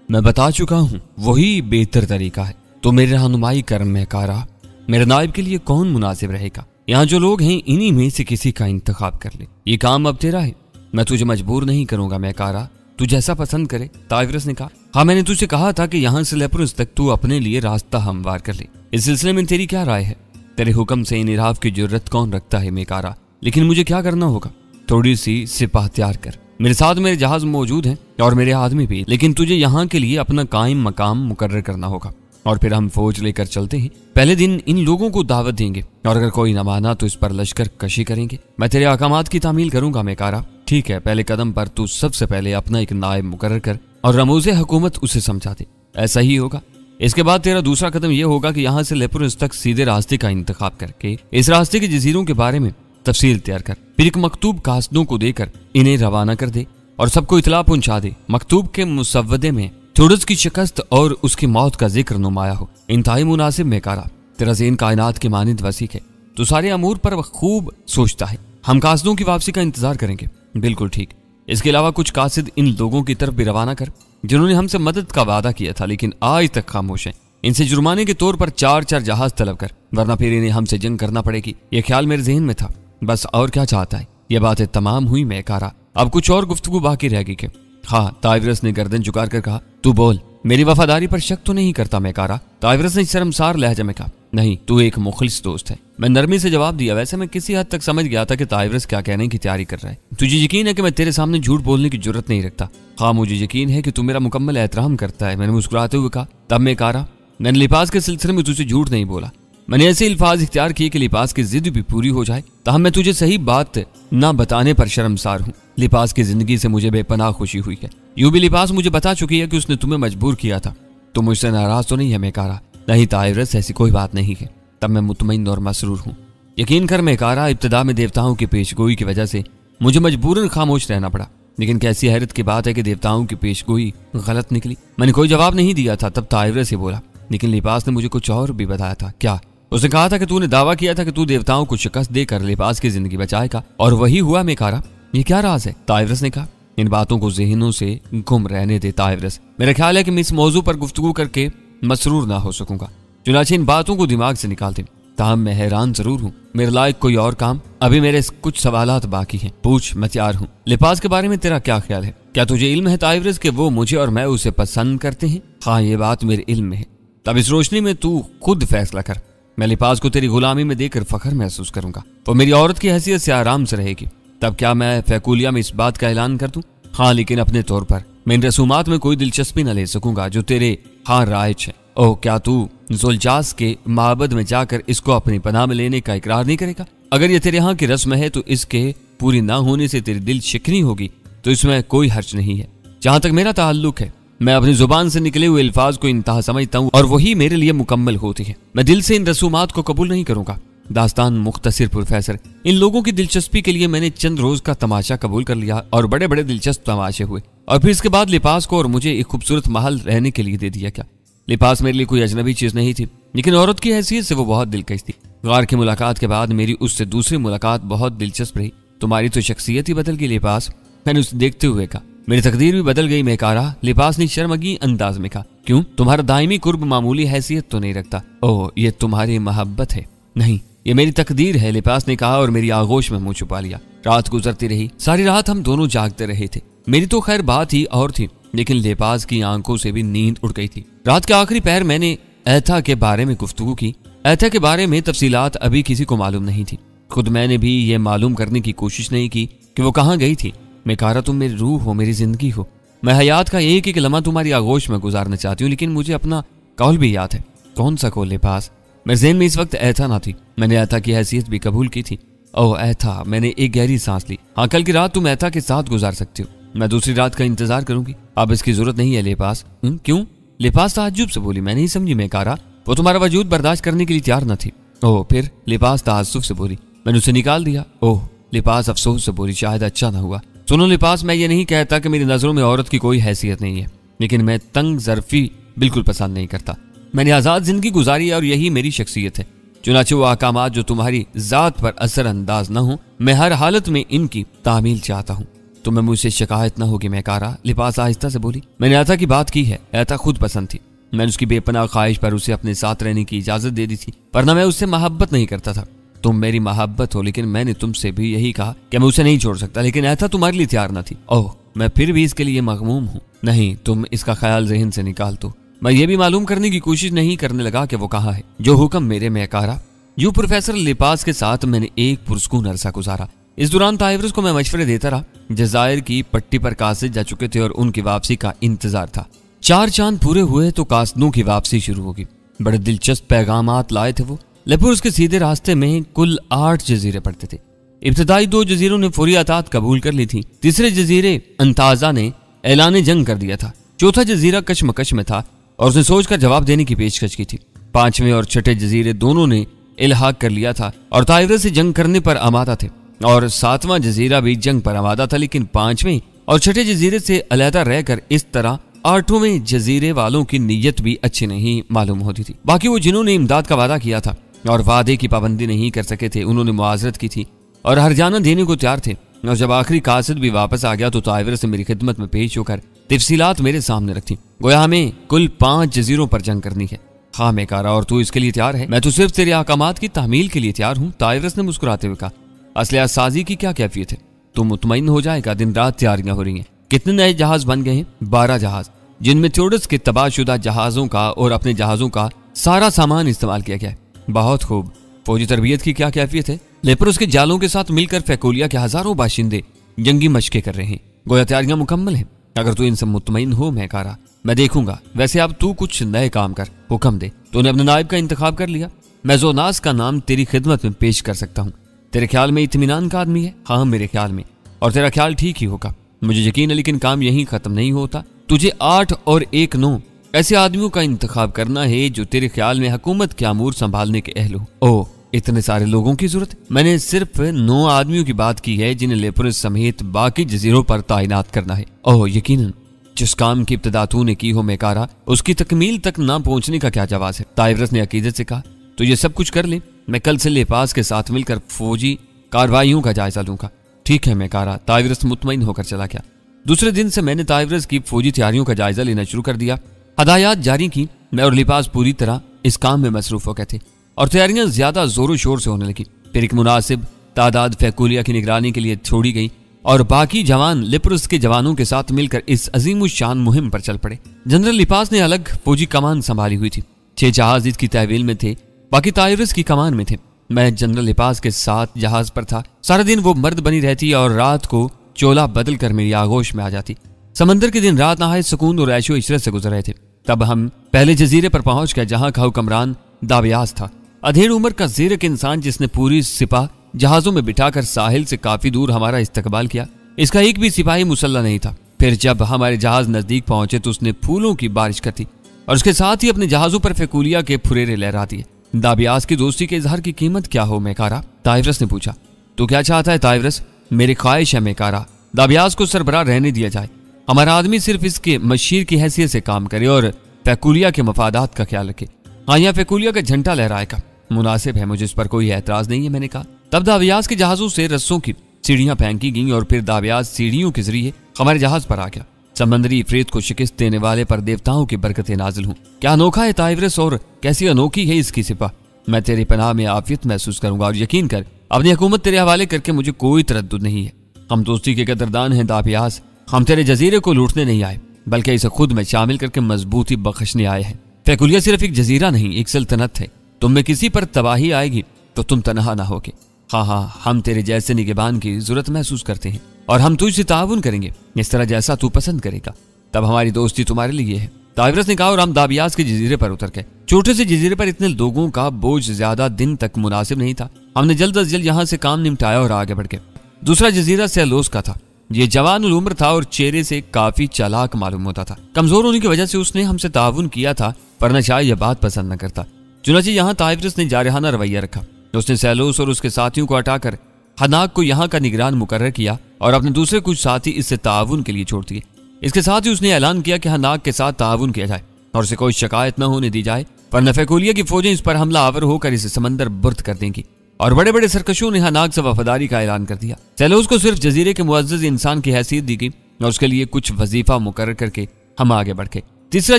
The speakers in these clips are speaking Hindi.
मैं बता चुका हूँ, वही बेहतर तरीका है। तो मेरी रहनुमाई कर महकारा, मेरे नायब के लिए कौन मुनासिब रहेगा? यहाँ जो लोग हैं इन्हीं में से किसी का इंतखाब कर ले। ये काम अब तेरा है, मैं तुझे मजबूर नहीं करूंगा महकारा, तू जैसा पसंद करे। ताइवरस ने कहा, हाँ मैंने तुझे कहा था कि यहाँ से लेप्रुस तक तू अपने लिए रास्ता हमवार कर ले। इस सिलसिले में तेरी क्या राय है? तेरे हुक्म से इन इराफ की जरूरत कौन रखता है मेकारा? लेकिन मुझे क्या करना होगा? थोड़ी सी सिपाह तैयार कर, मेरे साथ मेरे जहाज मौजूद हैं और मेरे आदमी भी, लेकिन तुझे यहाँ के लिए अपना कायम मकाम मुकर्रर करना होगा और फिर हम फौज लेकर चलते हैं। पहले दिन इन लोगों को दावत देंगे और अगर कोई न माना तो इस पर लश्कर कशी करेंगे। मैं तेरे अहकामात की तामील करूंगा मेकारा। ठीक है, पहले कदम पर तू सबसे पहले अपना एक नायब मुकर्रर कर और रमूज़े हुकूमत उसे समझा दे। ऐसा ही होगा। इसके बाद तेरा दूसरा कदम यह होगा कि यहाँ से लेप्रुस तक सीधे रास्ते का इंतखाब करके इस रास्ते के जजीरों के बारे में तफसील तैयार कर, फिर एक मकतूब कासदों को देकर इन्हें रवाना कर दे और सबको इतला पहुंचा दे। मकतूब के मुसव्वदे में थोड़स की शिकस्त और उसकी मौत का जिक्र नुमाया हो। इंतहाई मुनासिब मेकारा, तेरा ज़हन कायनात के मानिंद वसीक है, तो सारे अमूर पर खूब सोचता है। हम कासदों की वापसी का इंतजार करेंगे। बिल्कुल ठीक। इसके अलावा कुछ कासिद इन लोगों की तरफ भी रवाना कर जिन्होंने हमसे मदद का वादा किया था लेकिन आज तक खामोश हैं। इनसे जुर्माने के तौर पर 4-4 जहाज तलब कर, वरना फिर इन्हें हमसे जंग करना पड़ेगी। यह ख्याल मेरे जहन में था, बस और क्या चाहता है? ये बातें तमाम हुई मेकारा, अब कुछ और गुफ्तगू बाकी रह गई के? हाँ, ताइवरस ने गर्दन झुकार कर कहा, तू बोल, मेरी वफादारी पर शक तो नहीं करता मेकारा? ताइवरस ने शर्मसार लहजे में कहा, नहीं, तू एक मुखलिस दोस्त है। मैं नरमी से जवाब दिया। वैसे मैं किसी हद तक समझ गया था कि ताइवरस क्या कहने की तैयारी कर रहा है। तुझे यकीन है कि मैं तेरे सामने झूठ बोलने की जरूरत नहीं रखता? हाँ, मुझे यकीन है कि तू मेरा मुकम्मल एहतराम करता है, मैंने मुस्कुराते हुए कहा। तब मेकारा, मैंने लिबास के सिलसिले में तुझे झूठ नहीं बोला। मैंने ऐसे अल्फाज इख्तियार किए कि लिबास की जिद भी पूरी हो जाए। तहम मैं तुझे सही बात ना बताने पर शर्मसार हूँ। लिबास की जिंदगी से मुझे बेपनाह खुशी हुई है। यूं भी लिबास मुझे बता चुकी है कि उसने तुम्हें मजबूर किया था। तुम मुझसे नाराज तो नहीं है मेकारा? नहीं ताइवरस, ऐसी कोई बात नहीं है। तब मैं मुतमईन और मसरूर हूँ। यकीन कर मेकारा, इब्तिदा में देवताओं की पेशगोई की वजह से मुझे मजबूरन खामोश रहना पड़ा, लेकिन कैसी हैरत की बात है कि देवताओं की पेशगोई गलत निकली। मैंने कोई जवाब नहीं दिया था। तब ताइवरस से बोला, लेकिन लिबास ने मुझे कुछ और भी बताया था। क्या? उसने कहा था कि तूने दावा किया था कि तू देवताओं को शिकस्त देकर लिबास की जिंदगी बचाएगा, और वही हुआ मेकारा। ये क्या राज है? ताइवरस ने कहा, इन बातों को ज़हनों से गुम रहने दे ताइवरस। मेरा ख्याल है कि मैं इस मौजू पर गुफ्तगू करके मसरूर ना हो सकूंगा, चुनाचे इन बातों को दिमाग से निकाल दे। ताहम मैं हैरान जरूर हूँ। मेरे लायक कोई और काम? अभी मेरे कुछ सवालात बाकी हैं। पूछ, मैं तैयार हूँ। लिबास के बारे में तेरा क्या ख्याल है? क्या तुझे इल्म है ताइवरस कि वो मुझे और मैं उसे पसंद करते हैं? हाँ, ये बात मेरे इल्म में है। तब इस रोशनी में तू खुद फैसला कर। मैं लिबास को तेरी गुलामी में देकर फख्र महसूस करूंगा, वो मेरी औरत की हैसियत से आराम से रहेगी। तब क्या मैं फैकुलिया में इस बात का ऐलान कर दूं? हाँ, लेकिन अपने तौर पर। मैं इन रसूमात में कोई दिलचस्पी न ले सकूंगा जो तेरे हाँ राइज है। ओह, क्या तू जुलजास के माबद में जाकर इसको अपनी पनाह में लेने का इकरार नहीं करेगा? अगर ये तेरे यहाँ की रस्म है तो इसके पूरी ना होने से तेरी दिल शिकनी होगी, तो इसमें कोई हर्ज नहीं है। जहां तक मेरा ताल्लुक है, मैं अपनी जुबान से निकले हुए अल्फाज को इंतहा समझता हूँ और वही मेरे लिए मुकम्मल होती है। मैं दिल से इन रसूमात को कबूल नहीं करूंगा। दास्तान मुख्तसर प्रोफेसर, इन लोगों की दिलचस्पी के लिए मैंने चंद रोज का तमाशा कबूल कर लिया और बड़े बड़े दिलचस्प तमाशे हुए, और फिर इसके बाद लिबास को और मुझे एक खूबसूरत महल रहने के लिए दे दिया। क्या लिबास मेरे लिए कोई अजनबी चीज नहीं थी, लेकिन औरत की हैसियत से वो बहुत दिलकश थी। गार की मुलाकात के बाद मेरी उससे दूसरी मुलाकात बहुत दिलचस्प रही। तुम्हारी तो शख्सियत ही बदल गई लिबास, मैंने उसे देखते हुए कहा। मेरी तकदीर भी बदल गई मेकारा, लिबास ने शर्मगी अंदाज में कहा। क्यों? तुम्हारा दायमी कुर्ब मामूली हैसियत तो नहीं रखता? ओह, ये तुम्हारी मोहब्बत है? नहीं, ये मेरी तकदीर है, लिबास ने कहा और मेरी आगोश में मुंह छुपा लिया। रात गुजरती रही। सारी रात हम दोनों जागते रहे थे। मेरी तो खैर बात ही और थी, लेकिन लिबास की आंखों से भी नींद उड़ गई थी। रात के आखिरी पहर मैंने ऐथा के बारे में गुफ्तगू की। ऐथा के बारे में तफसीलात अभी किसी को मालूम नहीं थी। खुद मैंने भी ये मालूम करने की कोशिश नहीं की कि वो कहाँ गई थी। मेकारा, तुम मेरी रूह हो, मेरी जिंदगी हो। मैं हयात का एक एक लम्हा तुम्हारी आगोश में गुजारना चाहती हूँ, लेकिन मुझे अपना कौल भी याद है। कौन सा कौल लिबास? मेरे ज़हन में इस वक्त ऐथा ना थी। मैंने ऐथा की हैसियत भी कबूल की थी। ओह ऐथा, मैंने एक गहरी सांस ली। हाँ, कल की रात तुम ऐथा के साथ गुजार सकती हो। मैं दूसरी रात का इंतजार करूंगी। अब इसकी जरूरत नहीं है लिबास। क्यों? लिबास ताज्जुब से बोली। मैं नहीं समझी मेकारा, वो तुम्हारा वजूद बर्दाश्त करने के लिए तैयार न थी। ओह, फिर? लिबास ताज्जुब से बोली। मैंने उसे निकाल दिया। ओह, लिबास अफसोस से बोली। शायद अच्छा ना हुआ। सुनो लिबास, मैं ये नहीं कहता कि मेरी नजरों में औरत की कोई हैसियत नहीं है, लेकिन मैं तंग ज़र्फी बिल्कुल पसंद नहीं करता। मैंने आज़ाद जिंदगी गुजारी है और यही मेरी शख्सियत है। चुनाचे वो अहकामात जो तुम्हारी जात पर असर अंदाज न हो, मैं हर हालत में इनकी तामील चाहता हूँ। तुम्हें मुझसे शिकायत न होगी मैकारा, लिपास आहिस्ता से बोली। मैंने ऐता की बात की है, ऐता खुद पसंद थी। मैंने उसकी बेपनाह ख्वाहिश पर उसे अपने साथ रहने की इजाजत दे दी थी, वरना मैं उससे मोहब्बत नहीं करता था। तुम मेरी मोहब्बत हो, लेकिन मैंने तुमसे भी यही कहा कि मैं उसे नहीं छोड़ सकता, लेकिन ऐसा तुम्हारे लिए तैयार न थी। ओह, मैं फिर भी इसके लिए मगमूम हूँ। नहीं, तुम इसका ख्याल ज़हन से निकाल दो। मैं ये भी मालूम करने की कोशिश नहीं करने लगा कि वो कहाँ है। जो हुक्म मेरे मैकारा। यूं प्रोफेसर लिपास के साथ मैंने एक पुरस्कून अरसा गुजारा। इस दौरान ताइवरस को मैं मशवरे देता रहा। जजायर की पट्टी पर कासिद जा चुके थे और उनकी वापसी का इंतजार था। 4 चांद पूरे हुए तो कासिदों की वापसी शुरू होगी। बड़े दिलचस्प पैगामात लाए थे वो। लेपुरस के सीधे रास्ते में कुल 8 जजीरे पड़ते थे। इब्तदाई 2 जजीरों ने फौरी अतात कबूल कर ली थी। तीसरे जजीरे अंताजा ने ऐलान जंग कर दिया था। चौथा जजीरा कशमकश में था और उसने सोचकर जवाब देने की पेशकश की थी। 5वें और 6ठे जजीरे दोनों ने इल्हाक कर लिया था और ताइवरस से जंग करने पर आमादा थे, और 7वां जजीरा भी जंग पर आमादा था, लेकिन 5वें और 6ठे जजीरे से अलहदा रहकर इस तरह 8वें जजीरे वालों की नीयत भी अच्छी नहीं मालूम होती थी। बाकी वो जिन्होंने इमदाद का वादा किया था और वादे की पाबंदी नहीं कर सके थे, उन्होंने मुआजरत की थी और हरजाना देने को तैयार थे। और जब आखिरी कासिद भी वापस आ गया तो ताइवरस से मेरी खिदमत में पेश होकर तफसीलात मेरे सामने रखी। गोया हमें कुल 5 जजीरों पर जंग करनी है। हाँ मैकारा, और तू इसके लिए तैयार है? मैं तो सिर्फ तेरे अहकामात की तामील के लिए तैयार हूँ, ताइवरस ने मुस्कुराते हुए कहा। असलिया साजी की क्या कैफियत है? तू मुतमईन हो जाएगा, दिन रात तैयारियां हो रही हैं। कितने नए जहाज बन गए हैं? 12 जहाज, जिनमें थ्योडस के तबाहशुदा जहाजों का और अपने जहाजों का सारा सामान इस्तेमाल किया गया है। बहुत खूब। फौजी तरबियत की क्या कैफियत है? लेपुरस के जालों के साथ मिलकर फैकोलिया के हजारों बाशिंदे जंगी मशकें कर रहे हैं। गोया तैयारियां मुकम्मल हैं। अगर तू इनसे मुतमईन हो मैकारा, मैं देखूंगा। वैसे अब तू कुछ नए काम कर, हुक्म दे। तूने अपने नायब का इंतखाब कर लिया? मैं जोनास का नाम तेरी खिदमत में पेश कर सकता हूँ। तेरे ख्याल में इत्मीनान का आदमी है? हाँ मेरे ख्याल में, और तेरा ख्याल ठीक ही होगा, मुझे यकीन है। लेकिन काम यहीं खत्म नहीं होता। तुझे 8 और 1 9 ऐसे आदमियों का इंतखाब करना है जो तेरे ख्याल में हुकूमत के अमूर संभालने के अहल हो। ओह, इतने सारे लोगों की जरूरत? मैंने सिर्फ 9 आदमियों की बात की है जिन्हें लेपुरस समेत बाकी जजीरों पर तैनात करना है। ओह यकीनन, जिस काम की इब्तिदा तूने की हो मैकारा, उसकी तकमील तक ना पहुंचने का क्या जवाज है? ताइवरस ने अकीदत से कहा। तो ये सब कुछ कर ले, मैं कल से लेपास के साथ मिलकर फौजी कार्रवाइयों का जायजा लूंगा। ठीक है मैकारा, ताइवरस मुतमईन होकर चला गया। दूसरे दिन से मैंने ताइवरस की फौजी तैयारियों का जायजा लेना शुरू कर दिया। हदायत जारी की। मैं और लिपास पूरी तरह इस काम में मसरूफ हो गए थे और तैयारियां ज्यादा जोरों शोर से होने लगी। फिर एक मुनासिब तादाद फैकुलिया की निगरानी के लिए छोड़ी गई और बाकी जवान लेपुरस के जवानों के साथ मिलकर इस अजीमुशान मुहिम पर चल पड़े। जनरल लिपास ने अलग फौजी कमान संभाली हुई थी। 6 जहाज इसकी तहवील में थे, बाकी ताइवरस की कमान में थे। मैं जनरल लिपास के साथ जहाज पर था। सारा दिन वो मर्द बनी रहती और रात को चोला बदल कर मेरी आगोश में आ जाती। समंदर के दिन रात नहाए सुकून और ऐशो इशरत से गुजर रहे थे। तब हम पहले जजीरे पर पहुंच गए जहां का हुक्मरान दाबियास था, अधेड़ उम्र का जीरक इंसान जिसने पूरी सिपाह जहाजों में बिठाकर साहिल से काफी दूर हमारा इस्तकबाल किया। इसका एक भी सिपाही मुसल्ला नहीं था। फिर जब हमारे जहाज नजदीक पहुंचे तो उसने फूलों की बारिश कर दी और उसके साथ ही अपने जहाजों पर फैकुलिया के फुरेरे लहरा दिए। दाबियास की दोस्ती के इजहार की कीमत क्या हो मैकारा? ताइवरस ने पूछा। तो क्या चाहता है ताइवरस? मेरी ख्वाहिश है मैकारा, दाबियास को सरबराह रहने दिया जाए। हमारा आदमी सिर्फ इसके मशीर की हैसियत से काम करे और फैकुलिया के मफादात का ख्याल रखे। हाँ, यहाँ फैकुलिया का झंडा लहराएगा। मुनासिब है, मुझे इस पर कोई एतराज नहीं है, मैंने कहा। तब दाबियास के जहाजों से रस्सों की सीढ़ियां फेंकी गईं और फिर दाबियास सीढ़ियों के जरिए हमारे जहाज पर आ गया। समंदरी इफरीत को शिकस्त देने वाले पर देवताओं की बरकतें नाजिल हूं। क्या अनोखा है ताइवरस और कैसी अनोखी है इसकी सिपा। मैं तेरी पनाह में आफियत महसूस करूंगा और यकीन कर, अपनी हुकूमत तेरे हवाले करके मुझे कोई तरद्दुद नहीं है। हम दोस्ती के कदरदान हैं दाबियास। हम तेरे जजीरे को लूटने नहीं आए, बल्कि इसे खुद में शामिल करके मजबूती बख्शने आए हैं। फैकुलिया सिर्फ एक जजीरा नहीं, एक सल्तनत है। तुम में किसी पर तबाही आएगी तो तुम तनहा ना होगे। हाँ हाँ, हम तेरे जैसे निगहबान की जरूरत महसूस करते हैं और हम तुझसे ताउन करेंगे इस तरह जैसा तू पसंद करेगा। तब हमारी दोस्ती तुम्हारे लिए है, ताइवरस ने कहा। और हम दाबियास के जजीरे पर उतर गए। छोटे से जजीरे पर इतने लोगों का बोझ ज्यादा दिन तक मुनासिब नहीं था। हमने जल्द अज जल्द यहाँ से काम निपटाया और आगे बढ़ गए। दूसरा जजीरा सेलोस का था। ये जवान उम्र था और चेहरे से काफी चालाक मालूम होता था। कमजोर होने की वजह से उसने हमसे ताउन किया था, वरना शायद यह बात पसंद न करता। चुनांचे यहाँ ताइवरस ने जारहाना रवैया रखा। उसने सेलोस और उसके साथियों को हटाकर हनाक को यहाँ का निगरान मुकर्रर किया और अपने दूसरे कुछ साथी इससे ताउन के लिए छोड़ दिए। इसके साथ ही उसने ऐलान किया कि हनाक के साथ ताउन किया जाए और उसे कोई शिकायत न होने दी जाए, वरना फैकुलिया की फौजें इस पर हमला आवर होकर इसे समंदर बुर्द कर देंगी। और बड़े बड़े सरकशों ने हनाक से वफादारी का ऐलान कर दिया। सेलोस को सिर्फ जजीरे के मुअज़्ज़ज़ इंसान की हैसियत दी गई और उसके लिए कुछ वजीफा मुकर्रर करके हम आगे बढ़ गए। तीसरा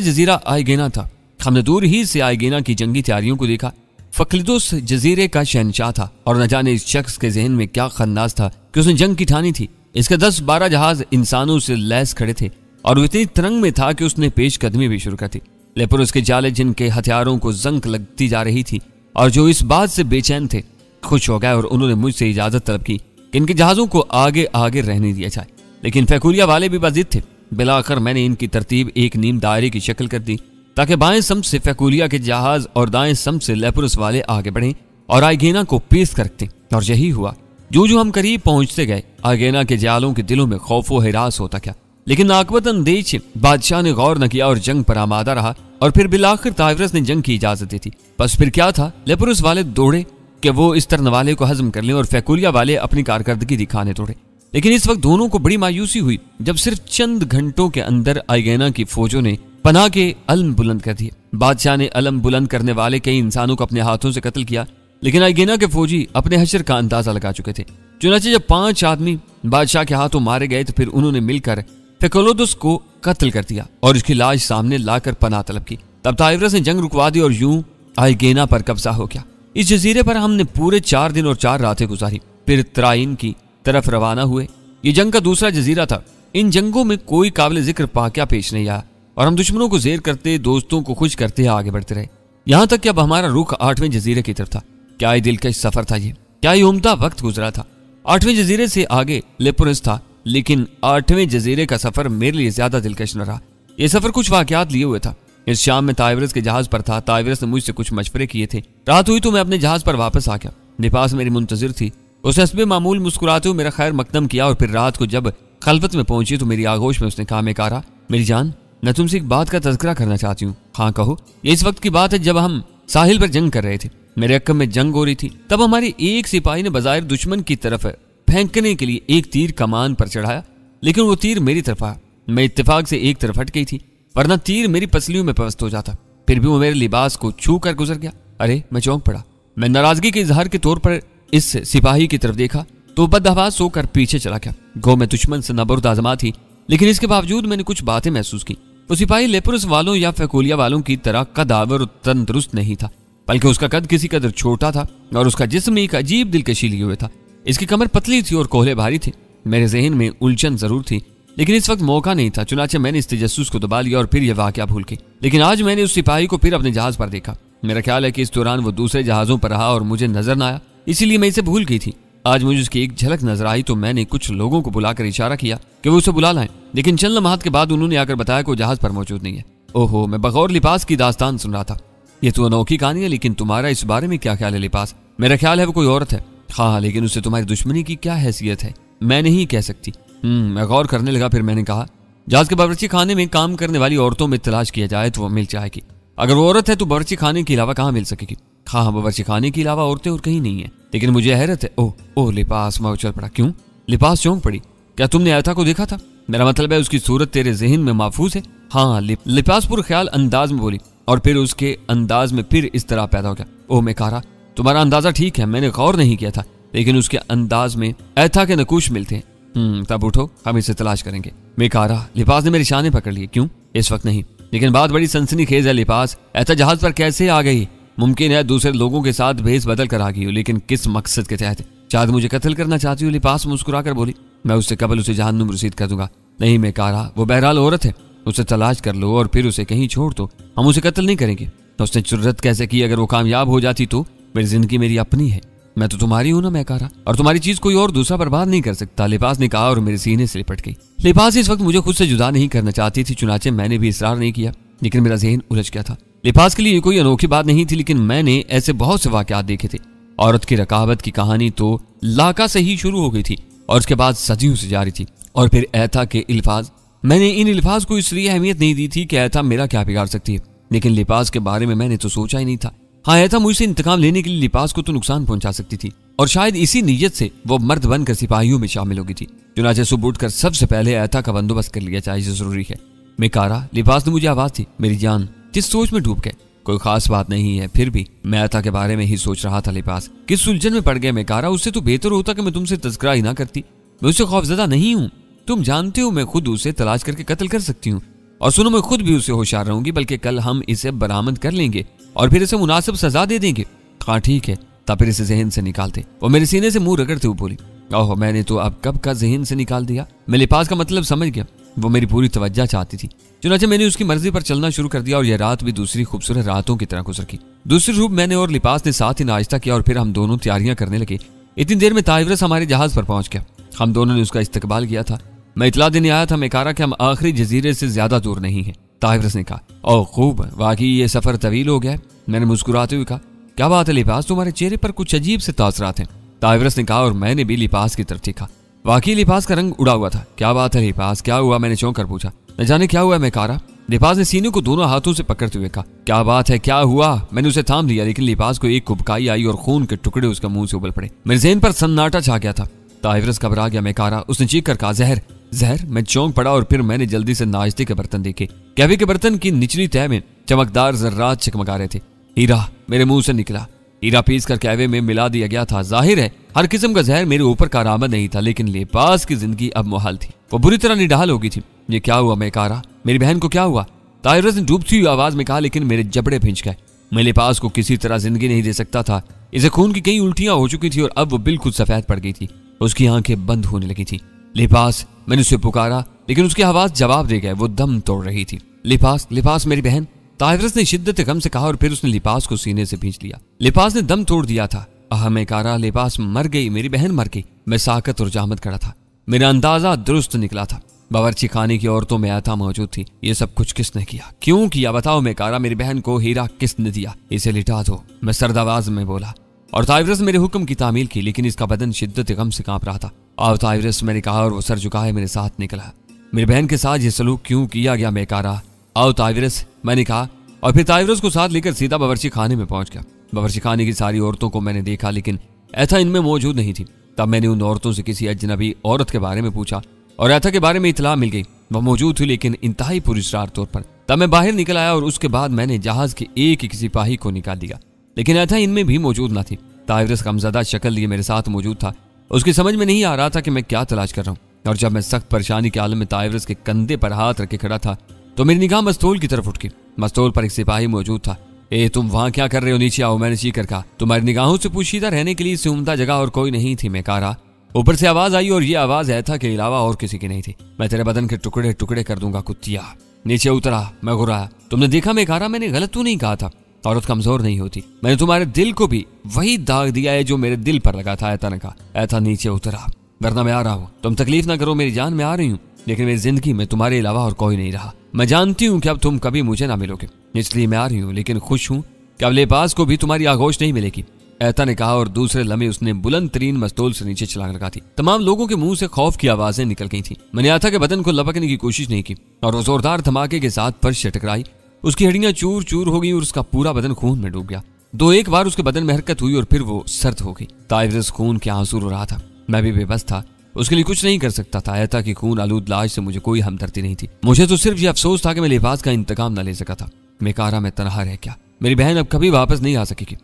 जजीरा आइगेना था। हमने दूर ही से आइगेना की जंगी तैयारियों को देखा। फक्लिदुस जजीरे का शहनशाह था और न जाने इस शख्स के जहन में क्या खन्नास था कि उसने जंग की ठानी थी। इसके 10-12 जहाज इंसानों से लैस खड़े थे और वो इतनी तरंग में था कि उसने पेशकदमी भी शुरू कर दी। लेपुरुस के जाले जिनके हथियारों को जंग लगती जा रही थी और जो इस बात से बेचैन थे, खुश हो गए और उन्होंने मुझसे इजाजत तलब की कि इनके जहाजों को आगे आगे रहने दिया जाए। लेकिन फैकुलिया वाले भी बाजिद थे। बिलाखिर मैंने इनकी तरतीब एक नीम दायरे की शक्ल कर दी ताकि बाएं सम से फैकुलिया के जहाज और दाएं सम से लेपुरुस वाले आगे बढ़ें और आइगेना को पेश कर रखते। और यही हुआ। जो हम करीब पहुंचते गए, आइगेना के जालों के दिलों में खौफ व हिरास होता क्या। लेकिन आकबतन देश बादशाह ने गौर न किया और जंग पर आमादा रहा और फिर बिलाखिर ताइवरस ने जंग की इजाजत दी थी। बस फिर क्या था, लेपुरुस वाले दौड़े कि वो इस तरनवाले को हजम कर लें और फैकुलिया वाले अपनी कारकर्दगी दिखाने दौड़े। लेकिन इस वक्त दोनों को बड़ी मायूसी हुई जब सिर्फ चंद घंटों के अंदर आइगेना की फौजों ने पनाह के अलम बुलंद कर दिए। बादशाह ने अलम बुलंद करने वाले कई इंसानों को अपने हाथों से कत्ल किया, लेकिन आइगेना के फौजी अपने हशर का अंदाजा लगा चुके थे। चुनांचे जब 5 आदमी बादशाह के हाथों मारे गए तो फिर उन्होंने मिलकर फैकुलिदुस को कत्ल कर दिया और उसकी लाश सामने लाकर पनाह तलब की। तब ताइवरस ने जंग रुकवा दी और यूं आइगेना पर कब्जा हो गया। इस जजीरे पर हमने पूरे 4 दिन और 4 रातें गुजारी, फिर तराइन की तरफ रवाना हुए। ये जंग का दूसरा जजीरा था। इन जंगों में कोई काबिल जिक्र वाकया पेश नहीं आया और हम दुश्मनों को जेर करते, दोस्तों को खुश करते आगे बढ़ते रहे, यहाँ तक कि अब हमारा रुख 8वें जजीरे की तरफ था। क्या ही दिलकश सफर था ये, क्या ही उम्दा वक्त गुजरा था। 8वें जजीरे से आगे लेपुरुस था, लेकिन 8वें जजीरे का सफर मेरे लिए ज्यादा दिलकश न रहा। यह सफर कुछ वाकयात लिए हुए था। इस शाम में ताइवरस के जहाज पर था। ताइवरस ने मुझसे कुछ मशवरे किए थे। रात हुई तो मैं अपने जहाज पर वापस आ गया। लिपास मेरी मुंतजिर थी। उसने हस्बे मामूल मुस्कुराते हुए मेरा खैर मकदम किया और फिर रात को जब खलवत में पहुंची तो मेरी आगोश में उसने कहा, मेकारा मेरी जान, मैं तुमसे एक बात का तज़किरा करना चाहती हूँ। हाँ कहो। ये इस वक्त की बात है जब हम साहिल पर जंग कर रहे थे। मेरे अक्कम में जंग हो रही थी। तब हमारे एक सिपाही ने बज़ाहिर दुश्मन की तरफ फेंकने के लिए एक तीर कमान पर चढ़ाया, लेकिन वो तीर मेरी तरफ आया। मैं इत्तेफाक से एक तरफ हट गई थी, वरना तीर मेरी पसलियों में पवस्त हो जाता। फिर भी वो मेरे लिबास को छू कर गुजर गया। अरे मैं चौंक पड़ा। मैं नाराजगी के इजहार के तौर पर इस सिपाही की तरफ देखा तो बदहवास होकर पीछे चला गया। गो मैं दुश्मन से नबरुद आजमा थी, लेकिन इसके बावजूद मैंने कुछ बातें महसूस की। वो सिपाही लेपुरुस वालों या फैकुलिया वालों की तरह कदावर और तंदुरुस्त नहीं था, बल्कि उसका कद किसी कदर छोटा था और उसका जिस्म एक अजीब दिलकशी लिए हुए था। इसकी कमर पतली थी और कोहले भारी थे। मेरे जहन में उलझन जरूर थी, लेकिन इस वक्त मौका नहीं था। चुनाचे मैंने इस तजस्सुस को दबा लिया और फिर यह वाकया भूल गई। लेकिन आज मैंने उस सिपाही को फिर अपने जहाज पर देखा। मेरा ख्याल है कि इस दौरान वो दूसरे जहाजों पर रहा और मुझे नजर न आया, इसीलिए मैं इसे भूल गई थी। आज मुझे उसकी एक झलक नजर आई तो मैंने कुछ लोगों को बुलाकर इशारा किया कि वो उसे बुला लाएं, लेकिन चंद लम्हात के बाद उन्होंने आकर बताया कि वो जहाज पर मौजूद नहीं है। ओहो, मैं बगौर लिपास की दास्तान सुन रहा था। ये तो अनोखी कहानी है, लेकिन तुम्हारा इस बारे में क्या ख्याल है लिपास? मेरा ख्याल है वो कोई औरत है। हाँ, लेकिन उससे तुम्हारी दुश्मनी की क्या हैसियत है? मैं नहीं कह सकती। मैं गौर करने लगा। फिर मैंने कहा, जहाज के बावर्ची खाने में काम करने वाली औरतों में तलाश किया जाए तो वो मिल जाएगी। अगर वो औरत है तो बावर्ची खाने के अलावा कहाँ मिल सकेगी? हाँ, बावर्ची खाने के अलावा औरतें और कहीं नहीं है। लेकिन मुझे हैरत है। ओह लिपास, मैं उछल पड़ा। क्यों? लिपास चौंक पड़ी। क्या तुमने आयता को देखा था? मेरा मतलब है उसकी सूरत तेरे जहन में महफूज है? हाँ, लिपास पुर ख्याल अंदाज में बोली और फिर उसके अंदाज में फिर इस तरह पैदा हो गया। ओह मेकारा, तुम्हारा अंदाजा ठीक है, मैंने गौर नहीं किया था, लेकिन उसके अंदाज में ऐथा के नकूश मिलते हैं। तब उठो, हम इसे तलाश करेंगे। मेकारा, लिपास ने मेरे शाने पकड़ लिए। क्यों? इस वक्त नहीं, लेकिन बात बड़ी सनसनीखेज है लिपास। ऐसा जहाज पर कैसे आ गई? मुमकिन है दूसरे लोगों के साथ भेस बदल कर आ गई हो, लेकिन किस मकसद के तहत? शायद मुझे कत्ल करना चाहती हो। लिपास मुस्कुरा कर बोली। मैं उससे कबल उसे जहन्नुम रसीद कर दूंगा। नहीं मेकारा, वो बहरहाल औरत है, उसे तलाश कर लो और फिर उसे कहीं छोड़ दो। हम उसे कत्ल नहीं करेंगे। तो उसने जुर्रत कैसे की? अगर वो कामयाब हो जाती तो? मेरी जिंदगी मेरी अपनी है, मैं तो तुम्हारी हूं ना मेकारा, और तुम्हारी चीज कोई और दूसरा बर्बाद नहीं कर सकता। लिपास ने कहा और मेरे सीने से लिपट गई। लिपास इस वक्त मुझे खुद से जुदा नहीं करना चाहती थी, चुनाचे मैंने भी इसरार नहीं किया, लेकिन मेरा जहन उलझ गया था। लिपास के लिए कोई अनोखी बात नहीं थी, लेकिन मैंने ऐसे बहुत से वाकयात देखे थे। औरत की रकाबत की कहानी तो लाका से ही शुरू हो गई थी और उसके बाद सदियों से जारी थी। और फिर ऐथा के इल्फाज, मैंने इन इल्फाज को इसलिए अहमियत नहीं दी थी कि ऐथा मेरा क्या बिगाड़ सकती है, लेकिन लिपास के बारे में मैंने तो सोचा ही नहीं था। हाँ, ऐथा मुझसे इंतकाम लेने के लिए लिपास को तो नुकसान पहुंचा सकती थी और शायद इसी नीयत से वो मर्द बनकर सिपाहियों में शामिल हो गई थी। चुनाचे सुबह उठकर सबसे पहले ऐथा का बंदोबस्त कर लिया जाए, जरूरी है। मेकारा, लिपास ने मुझे आवाज दी। मेरी जान, जिस सोच में डूब गए, कोई खास बात नहीं है, फिर भी मैं अता के बारे में ही सोच रहा था। लिबास किस उलझन में पड़ गए मैं कारा। उससे तो बेहतर होता कि मैं तुमसे तस्करा ही ना करती। मैं उससे खौफजदा नहीं हूँ, तुम जानते हो। मैं खुद उसे तलाश करके कत्ल कर सकती हूँ। और सुनो, मैं खुद भी उसे होशियार रहूंगी, बल्कि कल हम इसे बरामद कर लेंगे और फिर इसे मुनासिब सजा दे देंगे। हाँ ठीक है, तब फिर इसे जहन से निकाल दे। वो मेरे सीने से मुंह रगड़ते हुए बोली, ओह मैंने तो अब कब का जहन से निकाल दिया। मैं लिबास का मतलब समझ गया। वो मेरी पूरी तवज्जो चाहती थी, चुनांचे मैंने उसकी मर्जी पर चलना शुरू कर दिया और यह रात भी दूसरी खूबसूरत रातों की तरह गुजर गई। दूसरी रूप मैंने और लिबास ने साथ ही नाश्ता किया और फिर हम दोनों तैयारियां करने लगे। इतनी देर में ताइवरस हमारे जहाज पर पहुंच गया। हम दोनों ने उसका इस्तकबाल किया था। मैं इतला देने आया था मेकारा कि हम आखिरी जजीरे से ज्यादा दूर नहीं है। ताइवरस ने कहा, ओह खूब, वाकई ये सफर तवील हो गया है। मैंने मुस्कुराते हुए कहा, क्या बात है लिबास, तुम्हारे चेहरे पर कुछ अजीब से तासरात हैं। ताइवरस ने कहा और मैंने भी लिबास की तरफ देखा। वाकई लिबास का रंग उड़ा हुआ था। क्या बात है लिबास, क्या हुआ? मैंने चौंक कर पूछा। न जाने क्या हुआ मेकारा। लिबास ने सीने को दोनों हाथों से पकड़ते हुए कहा, क्या बात है, क्या हुआ? मैंने उसे थाम दिया, लेकिन लिबास को एक कुबकाई आई और खून के टुकड़े उसका मुंह से उबल पड़े। मेरे ज़हन पर सन्नाटा छा गया था। ताइवरस घबरा गया मेकारा। उसने चीख कर कहा, जहर जहर। मैं चौंक पड़ा और फिर मैंने जल्दी से नाश्ते के बर्तन देखे। कैवे के बर्तन की निचली तह में चमकदार जर्रात चकमगा रहे थे। हीरा मेरे मुंह से निकला। हीरा पीस कर कैवे में मिला दिया गया था। जाहिर है हर किस्म का जहर मेरे ऊपर कारआमद नहीं था, लेकिन लिबास की जिंदगी अब मुहाल थी। वो बुरी तरह निढाल हो गई थी। ये क्या हुआ मेकारा? मेरी बहन को क्या हुआ? ताइवरस ने डूबती हुई आवाज में कहा, लेकिन मेरे जबड़े भिंच गए। मैं लिबास को किसी तरह जिंदगी नहीं दे सकता था। इसे खून की कई उल्टियां हो चुकी थी और अब वो बिल्कुल सफेद पड़ गई थी। उसकी आंखें बंद होने लगी थी। लिबास, मैंने उसे पुकारा, लेकिन उसकी आवाज जवाब दे गए। वो दम तोड़ रही थी। लिबास, लिबास मेरी बहन, ताइवरस ने शिद्दत गम से कहा और फिर उसने लिबास को सीने से खींच लिया। लिबास ने दम तोड़ दिया था। मेकारा, लिबास मर गई, मेरी बहन मर गई। मैं साकत और जामत खड़ा था। मेरा अंदाजा दुरुस्त निकला था। बावर्ची खाने की औरतों में आता मौजूद थी। ये सब कुछ किसने किया, क्यों किया? बताओ मेकारा, मेरी बहन को हीरा किसने दिया? इसे लिटा दो, मैं सर्द आवाज में बोला। और ताइवरस मेरे हुक्म की तामील की, लेकिन इसका बदन शिद्दत गम से कांप रहा था। आओ ताइवरस, मैंने कहा और वो सर झुकाए मेरे साथ निकला। मेरी बहन के साथ ये सलूक क्यों किया गया मेकारा? आओ ताइवरस, मैंने कहा, और फिर ताइवरस को साथ लेकर सीधा बावर्ची खाने में पहुंच गया। बावर्ची खाने की सारी औरतों को मैंने देखा, लेकिन ऐथा इनमें मौजूद नहीं थी। तब मैंने उन औरतों से किसी अजनबी औरत के बारे में पूछा और ऐथा के बारे में इतला मिल गई। वह मौजूद थी, लेकिन इंतहाई पुरस्कार तौर पर। तब मैं बाहर निकल आया और उसके बाद मैंने जहाज के एक सिपाही को निकाल दिया, लेकिन ऐथा इनमें भी मौजूद न थी। ताइवरस गमज़दा शक्ल लिए मेरे साथ मौजूद था। उसकी समझ में नहीं आ रहा था कि मैं क्या तलाश कर रहा हूँ। और जब मैं सख्त परेशानी के आलम में ताइवरस के कंधे पर हाथ रखे खड़ा था, तो मेरी निगाह मस्तूल की तरफ उठ गई। मस्तूल पर एक सिपाही मौजूद था। ए तुम वहां क्या कर रहे हो? नीचे आओ, मैंने चीख कर कहा। तुम्हारी निगाहों से पोशीदा रहने के लिए इससे उम्दा जगह और कोई नहीं थी मेकारा। ऊपर से आवाज आई और ये आवाज ऐथा के अलावा और किसी की नहीं थी। मैं तेरे बदन के टुकड़े टुकड़े कर दूंगा कुत्तिया। नीचे उतरा, मैं घुराया। तुमने देखा मेकारा, मैंने गलत तो नहीं कहा था। औरत कमजोर नहीं होती। मैंने तुम्हारे दिल को भी वही दाग दिया है जो मेरे दिल पर लगा था। ऐथा ने कहा। ऐथा नीचे उतरा, वरना मैं आ रहा हूँ। तुम तकलीफ ना करो, मेरी जान, मैं आ रही हूँ, लेकिन मेरी जिंदगी में तुम्हारे अलावा और कोई नहीं रहा। मैं जानती हूँ कि अब तुम कभी मुझे ना मिलोगे, इसलिए मैं आ रही हूँ, लेकिन खुश हूँ कि अब लिबास को भी तुम्हारी आगोश नहीं मिलेगी। ऐथा ने कहा और दूसरे लम्हे उसने बुलंद तरीन मस्तूल से नीचे छलांग लगा दी। तमाम लोगों के मुंह से खौफ की आवाजें निकल गई थी। मैंने ऐथा के बदन को लपकने की कोशिश नहीं की और वो जोरदार धमाके के साथ फर्श से टकराई। उसकी हड्डियां चूर चूर हो गई और उसका पूरा बदन खून में डूब गया। दो एक बार उसके बदन में हरकत हुई और फिर वो सर्द हो गई। ताइवरस खून के आंसू रो रहा था। मैं भी बेबस था, उसके लिए कुछ नहीं कर सकता था। ऐथा की खून आलूद लाश से मुझे कोई हमदर्दी नहीं थी। मुझे तो सिर्फ ये अफसोस था कि मैं लिबास का इंतकाम न ले सका था। मेकारा, मैं तनहा रह गया। मेरी बहन अब कभी वापस नहीं आ सकेगी।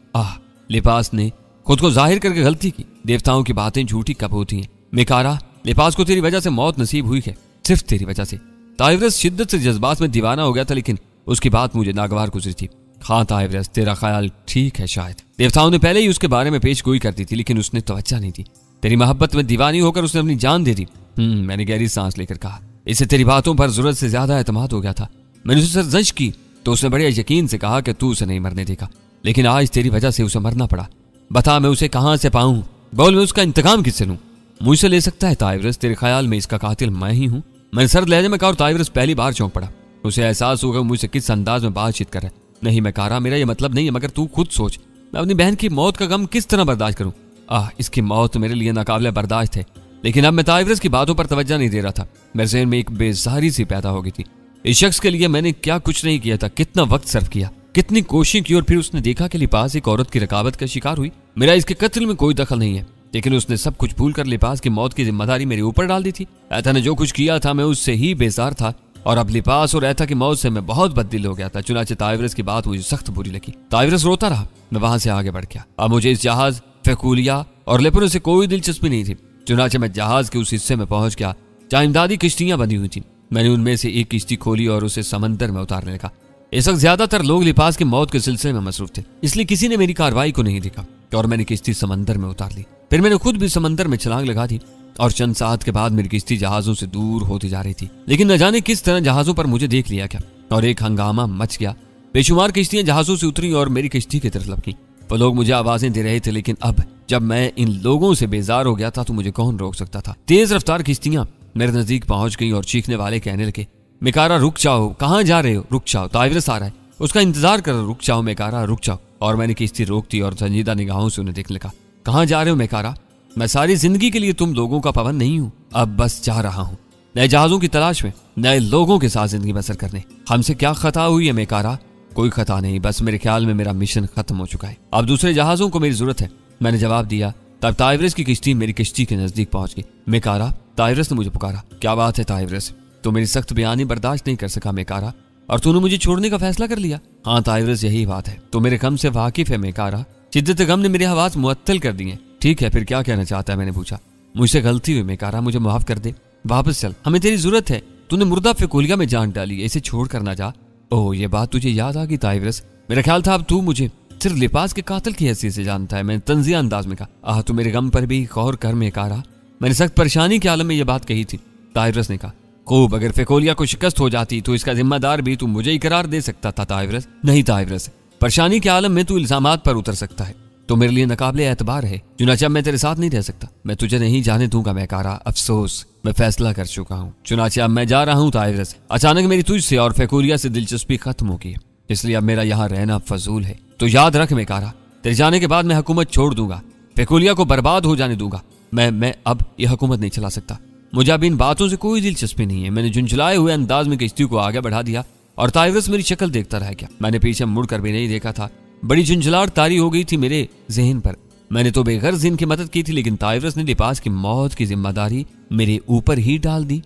लिबास ने खुद को जाहिर करके गलती की। देवताओं की बातें झूठी कब होती हैं? मेकारा, लिबास को तेरी वजह से मौत नसीब हुई है, सिर्फ तेरी वजह से। ताइवरस शिद्दत से जज्बात में दीवाना हो गया था, लेकिन उसकी बात मुझे नागवार गुजरी थी। हाँ ताइवरस, तेरा ख्याल ठीक है। शायद देवताओं ने पहले ही उसके बारे में पेशगोई कर दी थी, लेकिन उसने तवज्जो नहीं दी। तेरी मोहब्बत में दीवानी होकर उसने अपनी जान दे दी। मैंने गहरी सांस लेकर कहा। इससे तेरी बातों पर जरूरत से ज्यादा एतमाद हो गया था। मैंने उसे सरजश की तो उसने बड़े यकीन से कहा कि तू उसे नहीं मरने देगा, लेकिन आज तेरी वजह से उसे मरना पड़ा। बता, मैं उसे कहां से पाऊं? बोल, मैं उसका इंतकाम किससे लूं? मुझसे ले सकता है ताइवरस, तेरे ख्याल में इसका कातिल मैं ही हूं? मैंने सर्द लहजे में कहा और ताइवरस पहली बार चौंक पड़ा। उसे एहसास होगा मुझसे किस अंदाज में बातचीत कर रहा है। नहीं मेकारा, मेरा ये मतलब नहीं है, मगर तू खुद सोच, मैं अपनी बहन की मौत का गम किस तरह बर्दाश्त करूं? इसकी मौत मेरे लिए नाकाबिले बर्दाश्त है, लेकिन अब मैं ताइवरस की बातों पर तवज्जो नहीं दे रहा था। मेरे ज़हन में एक बेसहारी सी पैदा हो गई थी। इस शख्स के लिए मैंने क्या कुछ नहीं किया था, कितना वक्त सर्व किया, कितनी कोशिश की, और फिर उसने देखा कि लिबास एक औरत की रकाबत का शिकार हुई। मेरा इसके कत्ल में कोई दखल नहीं है, लेकिन उसने सब कुछ भूलकर लिबास की मौत की जिम्मेदारी मेरे ऊपर डाल दी थी। ऐथा ने जो कुछ किया था, मैं उससे ही बेजार था। और अब लिपास और एथा की मौत से मैं बहुत बददिल हो गया था। चुनाचे ताइवरस की बात मुझे सख्त बुरी लगी। ताइवरस रोता रहा। मैं वहां से आगे बढ़ गया। अब मुझे इस जहाज, फेकुलिया और लेपुरो से कोई दिलचस्पी नहीं थी। चुनाचे मैं जहाज के उस हिस्से में पहुंच गया जहां इमदादी किश्तियां बंधी हुई थी। मैंने उनमें से एक किश्ती खोली और उसे समंदर में उतारने लगा। इस वक्त ज्यादातर लोग लिपास की मौत के सिलसिले में मसरूफ थे, इसलिए किसी ने मेरी कार्रवाई को नहीं देखा और मैंने किश्ती समंदर में उतार ली। फिर मैंने खुद भी समंदर में छलांग लगा दी और चंद साथ के बाद मेरी किश्ती जहाजों से दूर होती जा रही थी। लेकिन न जाने किस तरह जहाजों पर मुझे देख लिया क्या और एक हंगामा मच गया। बेशुमार किश्तियां जहाजों से उतरी और मेरी किश्ती की तरफ लपकी। वो लोग मुझे आवाजें दे रहे थे, लेकिन अब जब मैं इन लोगों से बेजार हो गया था तो मुझे कौन रोक सकता था। तेज रफ्तार किश्तियां मेरे नजदीक पहुंच गई और चीखने वाले कहने लगे, मेकारा रुक जाओ, कहाँ जा रहे हो, रुक जाओ, ताइवरस आ रहा है, उसका इंतजार करो, रुक जाओ मेकारा, रुक जाओ। और मैंने किश्ती रोक दी और संजीदा निगाहों से उन्हें देखने लगा। कहाँ जा रहे हो मेकारा? मैं सारी जिंदगी के लिए तुम लोगों का पाबंद नहीं हूँ, अब बस जा रहा हूँ नए जहाजों की तलाश में, नए लोगों के साथ जिंदगी बसर करने। हमसे क्या खता हुई है मेकारा? कोई खता नहीं, बस मेरे ख्याल में मेरा मिशन खत्म हो चुका है, अब दूसरे जहाजों को मेरी जरूरत है। मैंने जवाब दिया। तब ताइवरस की किश्ती मेरी किश्ती के नजदीक पहुंच गई। मेकारा, ताइवरस ने मुझे पुकारा। क्या बात है ताइवरस, तो मेरी सख्त बयानी बर्दाश्त नहीं कर सका मेकारा और तूने मुझे छोड़ने का फैसला कर लिया? हाँ ताइवरस, यही बात है, तो मेरे गम से वाकिफ है मेकारा। शिद्दत गम ने मेरे हवास मुअत्तल कर दिए। ठीक है, फिर क्या कहना चाहता है? मैंने पूछा। मुझसे गलती हुई मेकारा, मुझे माफ कर दे, वापस चल, हमें तेरी जरूरत है। तूने मुर्दा फेकुलिया में जान डाली, इसे छोड़ कर ना जा। ओह, ये बात तुझे याद आ गई ताइवरस, मेरा ख्याल था अब तू मुझे सिर्फ लिपास के कातिल की हैसियत से जानता है। मैंने तंजिया अंदाज में कहा। आह, तू मेरे गम पर भी गौर कर मेकारा, मैंने सख्त परेशानी के आलम में यह बात कही थी। ताइवरस ने कहा, खूब, अगर फेकोलिया को शिकस्त हो जाती तो इसका जिम्मेदार भी तू मुझे ही करार दे सकता था ताइवरस। नहीं ताइवरस, परेशानी के आलम में तू इल्जामात पर उतर सकता है तो मेरे लिए नकाबले एतबार है। चुनाचे मैं तेरे साथ नहीं रह सकता, मैं तुझे नहीं जाने दूंगा मेकारा, अफसोस, मैं फैसला कर चुका हूँ। चुनाचे अब मैं जा रहा हूँ ताइवरस, अचानक मेरी तुझसे और फेकुलिया से दिलचस्पी खत्म हो गई, इसलिए अब मेरा यहाँ रहना फजूल है। तो याद रख मेकारा, तेरे जाने के बाद मैं हुकूमत छोड़ दूंगा, फेकुलिया को बर्बाद हो जाने दूंगा। मैं अब यह हुकूमत नहीं चला सकता, मुझे अब इन बातों से कोई दिलचस्पी नहीं है। मैंने झुंझलाए हुए अंदाज में किश्ती को आगे बढ़ा दिया और ताइवरस मेरी शक्ल देखता रह गया। मैंने पीछे मुड़कर भी नहीं देखा था। बड़ी झुंझलाहट तारी हो गई थी मेरे जहन पर। मैंने तो बेगर्ज इनकी मदद की थी, लेकिन ताइवरस ने लिपास की मौत की जिम्मेदारी मेरे ऊपर ही डाल दी।